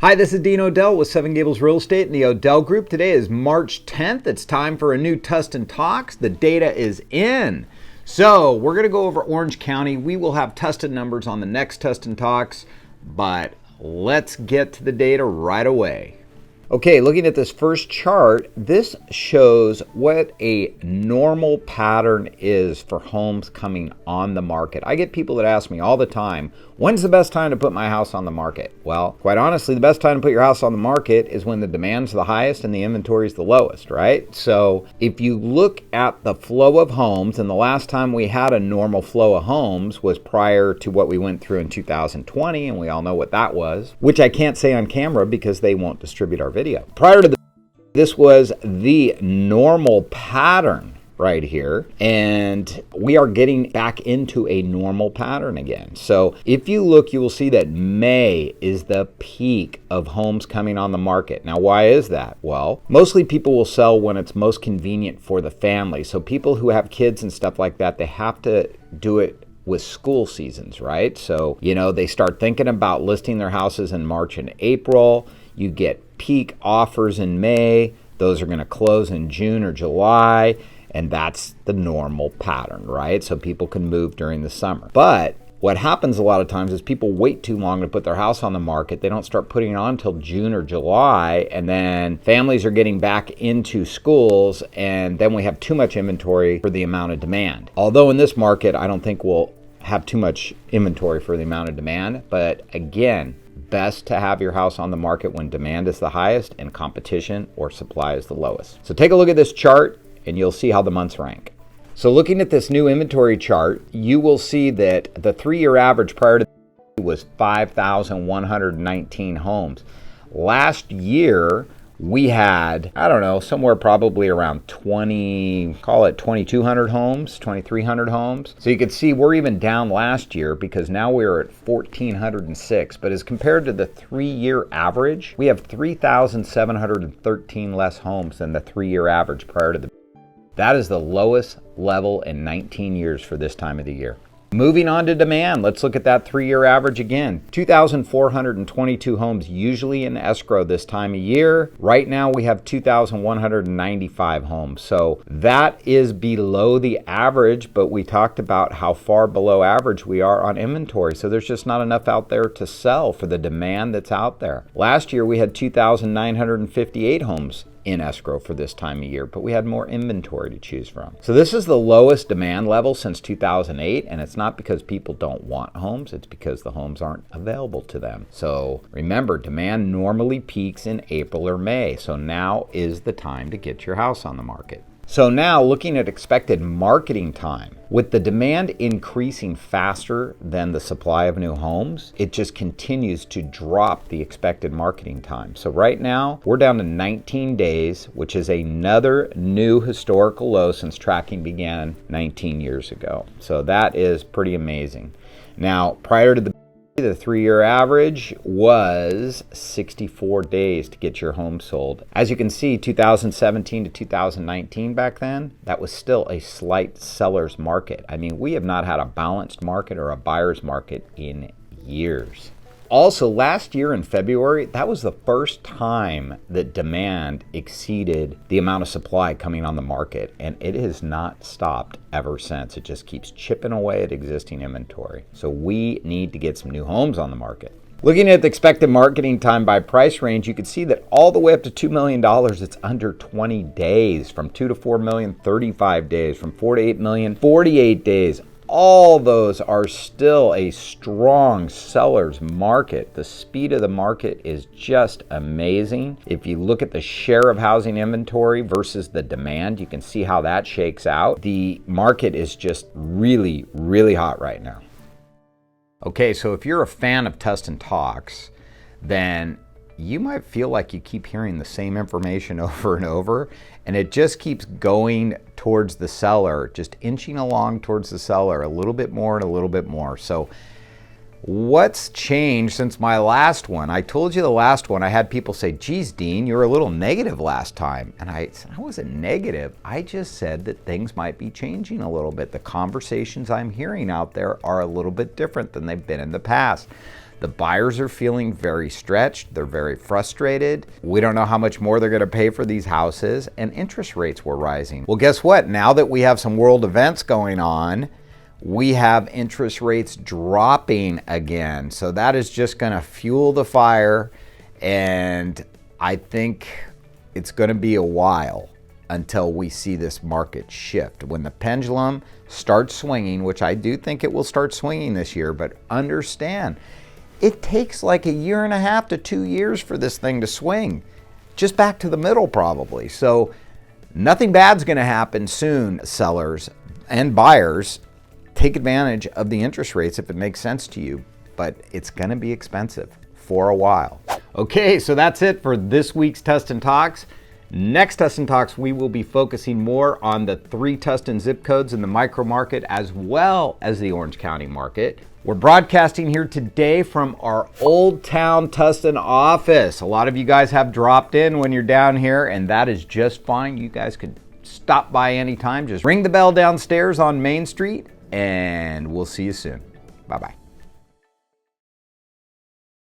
Hi, this is Dean O'Dell with 7 Gables Real Estate and the O'Dell Group. Today is March 10th. It's time for a new Tustin Talks. The data is in. So we're going to go over Orange County. We will have Tustin numbers on the next Tustin Talks, but let's get to the data right away. Okay, looking at this first chart, this shows what a normal pattern is for homes coming on the market. I get people that ask me all the time, when's the best time to put my house on the market? Well, quite honestly, the best time to put your house on the market is when the demand's the highest and the inventory is the lowest, right? So if you look at the flow of homes, and the last time we had a normal flow of homes was prior to what we went through in 2020, and we all know what that was, which I can't say on camera because they won't distribute our video. Prior to this was the normal pattern right here, and we are getting back into a normal pattern again. So if you look, you will see that May is the peak of homes coming on the market. Now, why is that? Well, mostly people will sell when it's most convenient for the family. So people who have kids and stuff like that, they have to do it with school seasons, right? So, they start thinking about listing their houses in March and April. You get peak offers in May. Those are going to close in June or July. And that's the normal pattern, right? So people can move during the summer. But what happens a lot of times is people wait too long to put their house on the market. They don't start putting it on until June or July. And then families are getting back into schools. And then we have too much inventory for the amount of demand. Although in this market, I don't think we'll have too much inventory for the amount of demand. But again, best to have your house on the market when demand is the highest and competition or supply is the lowest. So take a look at this chart and you'll see how the months rank. So looking at this new inventory chart, you will see that the 3-year average prior to was 5,119 homes. Last year, we had, somewhere probably around 2,200 homes, 2,300 homes. So you can see we're even down last year because now we're at 1,406. But as compared to the 3-year average, we have 3,713 less homes than the 3-year average prior to the. That is the lowest level in 19 years for this time of the year. Moving on to demand, let's look at that 3-year average again. 2,422 homes usually in escrow this time of year. Right now we have 2,195 homes. So that is below the average, but we talked about how far below average we are on inventory. So there's just not enough out there to sell for the demand that's out there. Last year we had 2,958 homes in escrow for this time of year, but we had more inventory to choose from. So this is the lowest demand level since 2008, and it's not because people don't want homes, it's because the homes aren't available to them. So remember, demand normally peaks in April or May, so now is the time to get your house on the market. So now looking at expected marketing time, with the demand increasing faster than the supply of new homes, it just continues to drop the expected marketing time. So right now we're down to 19 days, which is another new historical low since tracking began 19 years ago. So that is pretty amazing. Now, prior to the 3-year average was 64 days to get your home sold. As you can see, 2017 to 2019 back then, that was still a slight seller's market. I mean, we have not had a balanced market or a buyer's market in years. Also, last year in February, that was the first time that demand exceeded the amount of supply coming on the market, and it has not stopped ever since. It just keeps chipping away at existing inventory. So we need to get some new homes on the market. Looking at the expected marketing time by price range, you can see that all the way up to $2 million, it's under 20 days. From 2 to 4 million, 35 days. From 4 to 8 million, 48 days. All those are still a strong seller's market. The speed of the market is just amazing. If you look at the share of housing inventory versus the demand, you can see how that shakes out. The market is just really, really hot right now. Okay, so if you're a fan of Tustin Talks, then you might feel like you keep hearing the same information over and over, and it just keeps going towards the seller, just inching along towards the seller a little bit more and a little bit more. So what's changed since my last one? I told you the last one, I had people say, geez, Dean, you were a little negative last time. And I said, I wasn't negative. I just said that things might be changing a little bit. The conversations I'm hearing out there are a little bit different than they've been in the past. The buyers are feeling very stretched. They're very frustrated. We don't know how much more they're going to pay for these houses, and interest rates were rising. Well, guess what? Now that we have some world events going on, we have interest rates dropping again. So that is just going to fuel the fire, and I think it's going to be a while until we see this market shift. When the pendulum starts swinging, which I do think it will start swinging this year, but understand, it takes like 1.5 to 2 years for this thing to swing, just back to the middle probably. So nothing bad's going to happen soon. Sellers and buyers, take advantage of the interest rates if it makes sense to you, but it's going to be expensive for a while. Okay, so that's it for this week's Tustin Talks. Next Tustin Talks, we will be focusing more on the 3 Tustin zip codes in the micro market as well as the Orange County market. We're broadcasting here today from our Old Town Tustin office. A lot of you guys have dropped in when you're down here, and that is just fine. You guys could stop by anytime. Just ring the bell downstairs on Main Street, and we'll see you soon. Bye-bye.